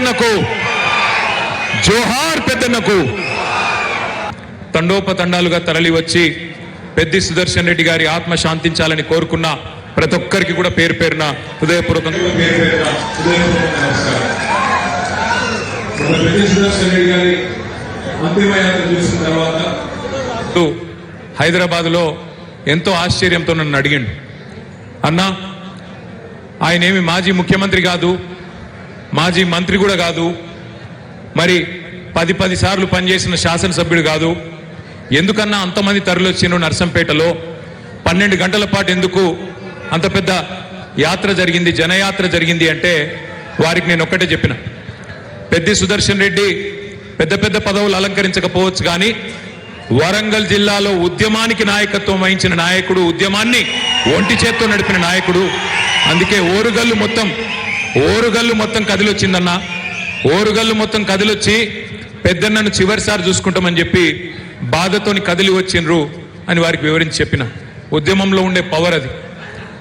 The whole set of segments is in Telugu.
పెద్దన్నకు, జోహార్ పెద్దన్నకు. తండోపతండాలుగా తరలి వచ్చి పెద్ది సుదర్శన్ రెడ్డి గారి ఆత్మ శాంతించాలని కోరుకున్న ప్రతి ఒక్కరికి కూడా పేరు పేరున హృదయపూర్వకంగా హైదరాబాద్ లో ఎంతో ఆశ్చర్యంతో నన్ను అడిగిండు, అన్నా ఆయన ఏమి మాజీ ముఖ్యమంత్రి కాదు, మాజీ మంత్రి కూడా కాదు, మరి 10 సార్లు పనిచేసిన శాసనసభ్యుడు కాదు, ఎందుకన్నా అంతమంది తరలివచ్చిన నర్సంపేటలో 12 గంటల పాటు ఎందుకు అంత పెద్ద యాత్ర జరిగింది, జనయాత్ర జరిగింది అంటే వారికి నేను ఒక్కటే చెప్పిన, పెద్ది సుదర్శన్ రెడ్డి పెద్ద పెద్ద పదవులు అలంకరించకపోవచ్చు కానీ వరంగల్ జిల్లాలో ఉద్యమానికి నాయకత్వం వహించిన నాయకుడు, ఉద్యమాన్ని ఒంటి చేత్తో నడిపిన నాయకుడు. అందుకే ఓరుగల్లు మొత్తం కదిలొచ్చిందన్న, ఓరుగల్లు మొత్తం కదిలొచ్చి పెద్దన్నను చివరిసారి చూసుకుంటామని చెప్పి బాధతోని కదిలి వచ్చిండ్రు అని వారికి వివరించి చెప్పిన. ఉద్యమంలో ఉండే పవర్ అది.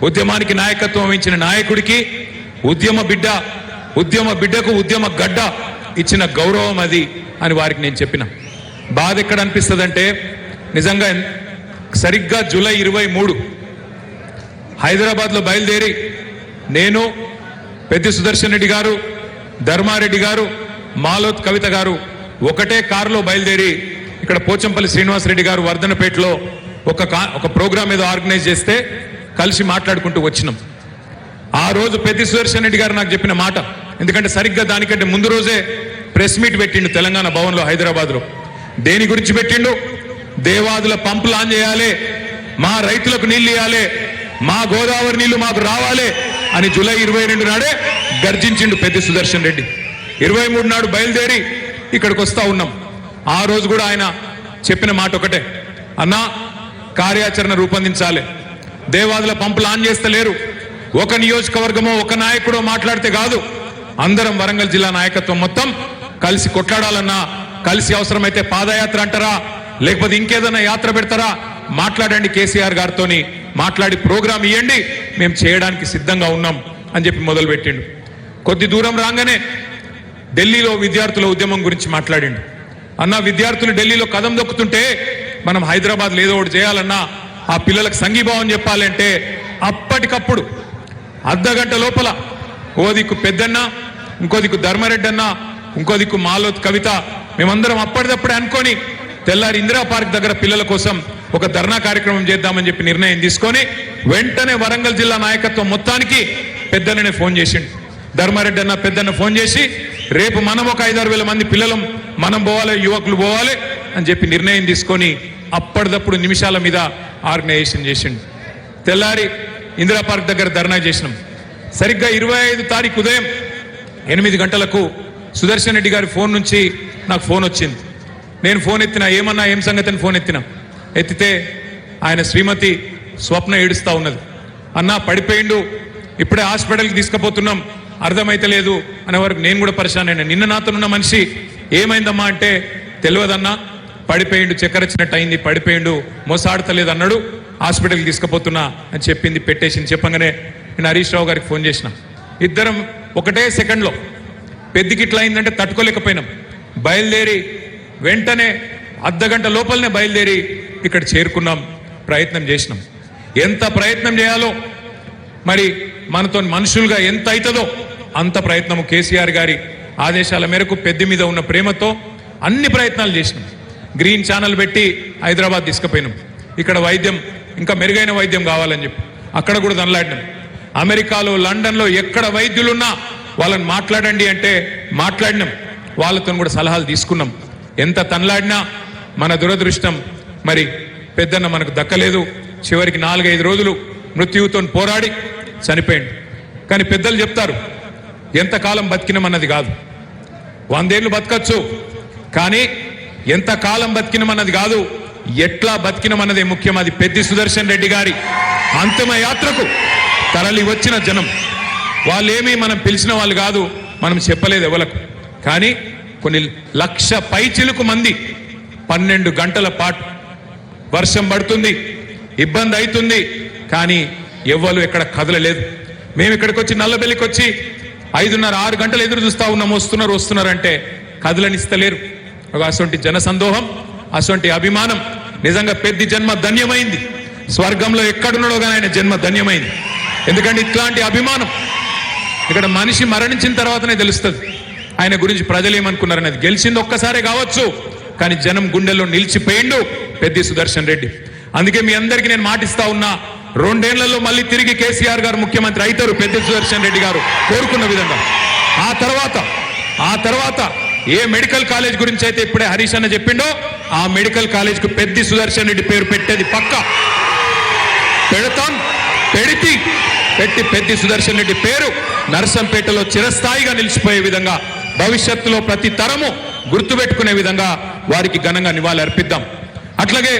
ఉద్యమానికి నాయకత్వం వహించిన నాయకుడికి ఉద్యమ బిడ్డకు ఉద్యమ గడ్డ ఇచ్చిన గౌరవం అది అని వారికి నేను చెప్పిన. బాధ ఎక్కడ అనిపిస్తుందంటే నిజంగా సరిగ్గా జూలై 23 హైదరాబాద్లో బయలుదేరి నేను, పెద్ది సుదర్శన్ రెడ్డి గారు, ధర్మారెడ్డి గారు, మాలోత్ కవిత గారు ఒకటే కారులో బయలుదేరి ఇక్కడ పోచంపల్లి శ్రీనివాసరెడ్డి గారు వర్ధనపేటలో ఒక ప్రోగ్రామ్ ఏదో ఆర్గనైజ్ చేస్తే కలిసి మాట్లాడుకుంటూ వచ్చినాం. ఆ రోజు పెద్ది సుదర్శన్ రెడ్డి గారు నాకు చెప్పిన మాట, ఎందుకంటే సరిగ్గా దానికంటే ముందు రోజే ప్రెస్ మీట్ పెట్టిండు తెలంగాణ భవన్లో హైదరాబాద్లో. దేని గురించి పెట్టిండు? దేవాదుల పంపులు ఆన్ చేయాలి, మా రైతులకు నీళ్లు ఇవ్వాలి, మా గోదావరి నీళ్లు మాకు రావాలి అని జూలై 22 నాడే గర్జించిండు పెద్ది సుదర్శన్ రెడ్డి. 23 నాడు బయలుదేరి ఇక్కడికి వస్తా ఉన్నాం. ఆ రోజు కూడా ఆయన చెప్పిన మాట ఒకటే, అన్నా కార్యాచరణ రూపొందించాలి, దేవాదుల పంపులు ఆన్ చేస్తలేరు, ఒక నియోజకవర్గమో ఒక నాయకుడో మాట్లాడితే కాదు, అందరం వరంగల్ జిల్లా నాయకత్వం మొత్తం కలిసి కొట్లాడాలన్నా, కలిసి అవసరమైతే పాదయాత్ర అంటారా లేకపోతే ఇంకేదైనా యాత్ర పెడతారా మాట్లాడండి, కేసీఆర్ గారితో మాట్లాడి ప్రోగ్రాం ఇవ్వండి, మేము చేయడానికి సిద్ధంగా ఉన్నాం అని చెప్పి మొదలుపెట్టిండు. కొద్ది దూరం రాగానే ఢిల్లీలో విద్యార్థుల ఉద్యమం గురించి మాట్లాడిండు. అన్న విద్యార్థులు ఢిల్లీలో కదం దొక్కుతుంటే మనం హైదరాబాద్లో ఏదో ఒకటి చేయాలన్నా, ఆ పిల్లలకు సంఘీభావం చెప్పాలంటే అప్పటికప్పుడు అర్ధగంట లోపల ఓ దిక్కు పెద్దన్న, ఇంకో దిక్కు ధర్మారెడ్డి అన్న, ఇంకో దిక్కు మాలోత్ కవిత, మేమందరం అప్పటిదప్పుడే అనుకొని తెల్లారి ఇందిరా పార్క్ దగ్గర పిల్లల కోసం ఒక ధర్నా కార్యక్రమం చేద్దామని చెప్పి నిర్ణయం తీసుకొని వెంటనే వరంగల్ జిల్లా నాయకత్వం మొత్తానికి పెద్దన్ననే ఫోన్ చేసిండు. ధర్మారెడ్డి అన్న పెద్దన్న ఫోన్ చేసి రేపు మనం ఒక 5-6 వేల మంది పిల్లలం మనం పోవాలి, యువకులు పోవాలి అని చెప్పి నిర్ణయం తీసుకొని అప్పటిదప్పుడు నిమిషాల మీద ఆర్గనైజేషన్ చేసిండు. తెల్లారి ఇందిరా పార్క్ దగ్గర ధర్నా చేసినాం. సరిగ్గా 25 తారీఖు ఉదయం 8 గంటలకు సుదర్శన్ రెడ్డి గారి ఫోన్ నుంచి నాకు ఫోన్ వచ్చింది. నేను ఫోన్ ఎత్తిన, ఏమన్నా ఏం సంగతి అని ఫోన్ ఎత్తితే ఆయన శ్రీమతి స్వప్న ఏడుస్తా ఉన్నది. అన్నా పడిపోయిండు, ఇప్పుడే హాస్పిటల్కి తీసుకుపోతున్నాం, అర్థమైతలేదు అనే వరకు నేను కూడా పరిశాన్ అయినా. నిన్న నాతోనున్న మనిషి ఏమైందమ్మా అంటే తెలియదన్నా, పడిపోయిండు, చక్కెర వచ్చినట్టు అయింది, పడిపోయిండు, మోసాడతలేదు అన్నాడు, హాస్పిటల్కి తీసుకుపోతున్నా అని చెప్పింది, పెట్టేసింది. చెప్పగానే నేను హరీష్ రావు గారికి ఫోన్ చేసిన. ఇద్దరం ఒకటే సెకండ్లో పెద్దికి ఇట్లా అయిందంటే తట్టుకోలేకపోయినాం. బయలుదేరి వెంటనే అర్ధగంట లోపలనే బయలుదేరి ఇక్కడ చేరుకున్నాం, ప్రయత్నం చేసినాం. ఎంత ప్రయత్నం చేయాలో మరి మనతో మనుషులుగా ఎంత అవుతుందో అంత ప్రయత్నము కేసీఆర్ గారి ఆదేశాల మేరకు పెద్ద మీద ఉన్న ప్రేమతో అన్ని ప్రయత్నాలు చేసినాం. గ్రీన్ ఛానల్ పెట్టి హైదరాబాద్ తీసుకుపోయినాం. ఇక్కడ వైద్యం ఇంకా మెరుగైన వైద్యం కావాలని చెప్పి అక్కడ కూడా తనలాడినాం. అమెరికాలో, లండన్లో ఎక్కడ వైద్యులున్నా వాళ్ళని మాట్లాడండి అంటే మాట్లాడినాం, వాళ్ళతో కూడా సలహాలు తీసుకున్నాం. ఎంత తనలాడినా మన దురదృష్టం మరి పెద్దన్న మనకు దక్కలేదు. చివరికి 4-5 రోజులు మృత్యువుతో పోరాడి చనిపోయింది. కానీ పెద్దలు చెప్తారు, ఎంతకాలం బతికినమన్నది కాదు, 100 ఏళ్ళు బతకచ్చు, కానీ ఎంతకాలం బతికినమన్నది కాదు, ఎట్లా బతికినమన్నదే ముఖ్యం. అది పెద్ది సుదర్శన్ రెడ్డి గారి అంతిమ యాత్రకు తరలి వచ్చిన జనం. వాళ్ళేమీ మనం పిలిచిన వాళ్ళు కాదు, మనం చెప్పలేదు ఎవలకు. కానీ కొన్ని 1,00,000 పైచిలుకు మంది 12 గంటల పాటు వర్షం పడుతుంది, ఇబ్బంది అవుతుంది, కానీ ఎవ్వరు ఎక్కడ కదలలేదు. మేము ఇక్కడికి వచ్చి నల్లబెల్లికి వచ్చి 5:30, 6 గంటలు ఎదురు చూస్తా ఉన్నాం, వస్తున్నారంటే కదలనిస్తలేరు. అటువంటి జనసందోహం, అటువంటి అభిమానం నిజంగా పెద్ద జన్మ ధన్యమైంది. స్వర్గంలో ఎక్కడున్నాడో కానీ ఆయన జన్మ ధన్యమైంది. ఎందుకంటే ఇట్లాంటి అభిమానం ఇక్కడ మనిషి మరణించిన తర్వాతనే తెలుస్తుంది ఆయన గురించి ప్రజలు ఏమనుకున్నారనేది. గెలిచింది ఒక్కసారే కావచ్చు, కానీ జనం గుండెల్లో నిలిచిపోయిండు పెద్ది సుదర్శన్ రెడ్డి. అందుకే మీ అందరికీ నేను మాటిస్తా ఉన్నా, 2 ఏళ్లలో మళ్ళీ తిరిగి కేసీఆర్ గారు ముఖ్యమంత్రి అవుతారు, పెద్ది సుదర్శన్ రెడ్డి గారు కోరుకున్న విధంగా. ఆ తర్వాత ఏ మెడికల్ కాలేజ్ గురించి అయితే ఇప్పుడే హరీష్ అన్న చెప్పిండో, ఆ మెడికల్ కాలేజ్ కు పెద్ది సుదర్శన్ రెడ్డి పేరు పెట్టేది పక్క పెడతాం. పెట్టి పెద్ది సుదర్శన్ రెడ్డి పేరు నర్సంపేటలో చిరస్థాయిగా నిలిచిపోయే విధంగా, భవిష్యత్తులో ప్రతి తరము గుర్తుపెట్టుకునే విధంగా వారికి ఘనంగా నివాళి అర్పిద్దాం. అట్లాగే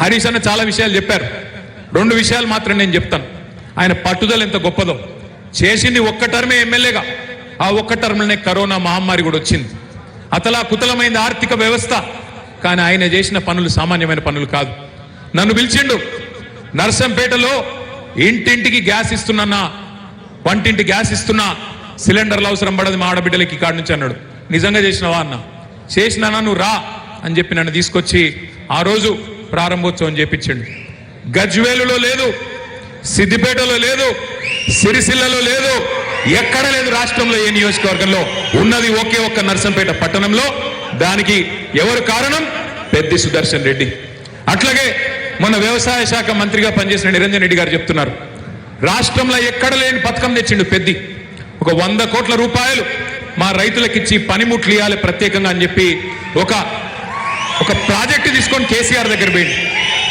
హరీష్ అన్న చాలా విషయాలు చెప్పారు. 2 విషయాలు మాత్రం నేను చెప్తాను. ఆయన పట్టుదల ఎంత గొప్పదో. చేసింది ఒక్క టర్మే ఎమ్మెల్యేగా, ఆ ఒక్క టర్మ్లోనే కరోనా మహమ్మారి కూడా వచ్చింది. అతలాకుతలమైంది ఆర్థిక వ్యవస్థ. కానీ ఆయన చేసిన పనులు సామాన్యమైన పనులు కాదు. నన్ను పిలిచిండు, నర్సంపేటలో ఇంటింటికి గ్యాస్ ఇస్తున్నా, వంటింటి గ్యాస్ ఇస్తున్నా, సిలిండర్లు అవసరం పడదు మా ఆడబిడ్డలకి కాడి నుంచి అన్నాడు. నిజంగా చేసినవా అన్న? చేసినానా, నువ్వు రా అని చెప్పి నన్ను తీసుకొచ్చి ఆ రోజు ప్రారంభోత్సవం చేపించండు. గజ్వేలులో లేదు, సిద్దిపేటలో లేదు, సిరిసిల్లలో లేదు, ఎక్కడ లేదు రాష్ట్రంలో, ఏ నియోజకవర్గంలో ఉన్నది ఒకే ఒక్క నర్సంపేట పట్టణంలో. దానికి ఎవరు కారణం? పెద్ది సుదర్శన్ రెడ్డి. అట్లాగే మన వ్యవసాయ శాఖ మంత్రిగా పనిచేసిన నిరంజన్ రెడ్డి గారు చెప్తున్నారు, రాష్ట్రంలో ఎక్కడ లేని పథకం తెచ్చిండు పెద్ది. ఒక 100 కోట్ల రూపాయలు మా రైతులకిచ్చి పనిముట్లు ఇవ్వాలి ప్రత్యేకంగా అని చెప్పి ఒక ప్రాజెక్టు తీసుకొని కేసీఆర్ దగ్గర పోయింది.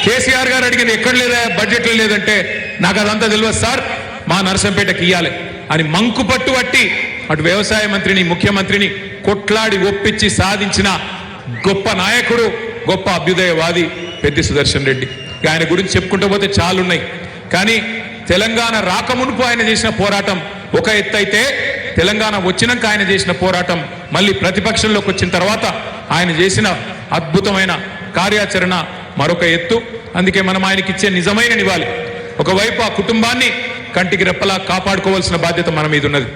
కేసీఆర్ గారు అడిగింది, ఎక్కడ లేదా బడ్జెట్లో లేదంటే, నాకు అదంతా తెలియదు సార్, మా నర్సంపేటకి ఇవ్వాలి అని మంకు పట్టు పట్టి అటు వ్యవసాయ మంత్రిని, ముఖ్యమంత్రిని కొట్లాడి ఒప్పించి సాధించిన గొప్ప నాయకుడు, గొప్ప అభ్యుదయవాది పెద్ది సుదర్శన్ రెడ్డి. ఆయన గురించి చెప్పుకుంటూ పోతే చాలున్నాయి. కానీ తెలంగాణ రాకమునుపు ఆయన చేసిన పోరాటం ఒక ఎత్తు అయితే, తెలంగాణ వచ్చినాక ఆయన చేసిన పోరాటం, మళ్ళీ ప్రతిపక్షంలోకి వచ్చిన తర్వాత ఆయన చేసిన అద్భుతమైన కార్యాచరణ మరొక ఎత్తు. అందుకే మనం ఆయనకి ఇచ్చే నిజమైన నివాళి. ఒకవైపు ఆ కుటుంబాన్ని కంటికి రెప్పలా కాపాడుకోవాల్సిన బాధ్యత మన మీద ఉన్నది.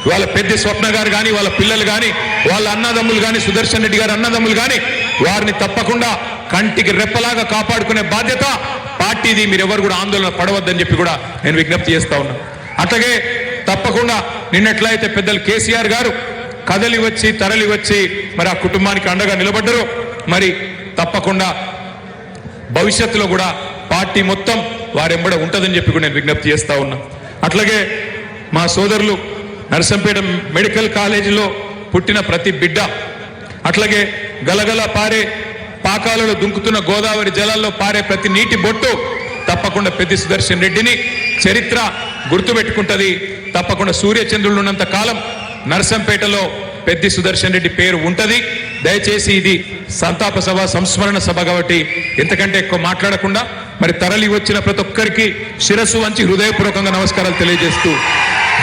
వాళ్ళ పెద్ద స్వప్న గారు కానీ, వాళ్ళ పిల్లలు కానీ, వాళ్ళ అన్నదమ్ములు కానీ, సుదర్శన్ రెడ్డి గారు అన్నదమ్ములు కానీ, వారిని తప్పకుండా కంటికి రెప్పలాగా కాపాడుకునే బాధ్యత పార్టీది. మీరెవరు కూడా ఆందోళన పడవద్దని చెప్పి కూడా నేను విజ్ఞప్తి చేస్తా ఉన్నా. అట్లాగే తప్పకుండా నిన్నెట్లయితే పెద్దలు కేసీఆర్ గారు కదలి వచ్చి తరలి వచ్చి మరి ఆ కుటుంబానికి అండగా నిలబడ్డారు, మరి తప్పకుండా భవిష్యత్తులో కూడా పార్టీ మొత్తం వారెంబడ ఉంటుందని చెప్పి కూడా నేను విజ్ఞప్తి చేస్తా ఉన్నా. అట్లాగే మా సోదరులు నర్సంపేట మెడికల్ కాలేజీలో పుట్టిన ప్రతి బిడ్డ, అట్లాగే గలగల పారే పాకాలలో దుంకుతున్న గోదావరి జలాల్లో పారే ప్రతి నీటి బొట్టు తప్పకుండా పెద్ది సుదర్శన్ రెడ్డిని చరిత్ర గుర్తుపెట్టుకుంటది. తప్పకుండా సూర్యచంద్రులు ఉన్నంత కాలం నర్సంపేటలో పెద్ది సుదర్శన్ రెడ్డి పేరు ఉంటది. దయచేసి ఇది సంతాప సభ, సంస్మరణ సభ కాబట్టి ఎంతకంటే ఎక్కువ మాట్లాడకుండా మరి తరలి వచ్చిన ప్రతి ఒక్కరికి శిరస్సు వంచి హృదయపూర్వకంగా నమస్కారాలు తెలియజేస్తూ,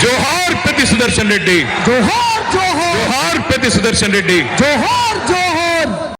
జోహార్ పెద్ది సుదర్శన్ రెడ్డి, జోహార్ జోహార్, జోహార్ పెద్ది సుదర్శన్ రెడ్డి, జోహార్ జోహార్.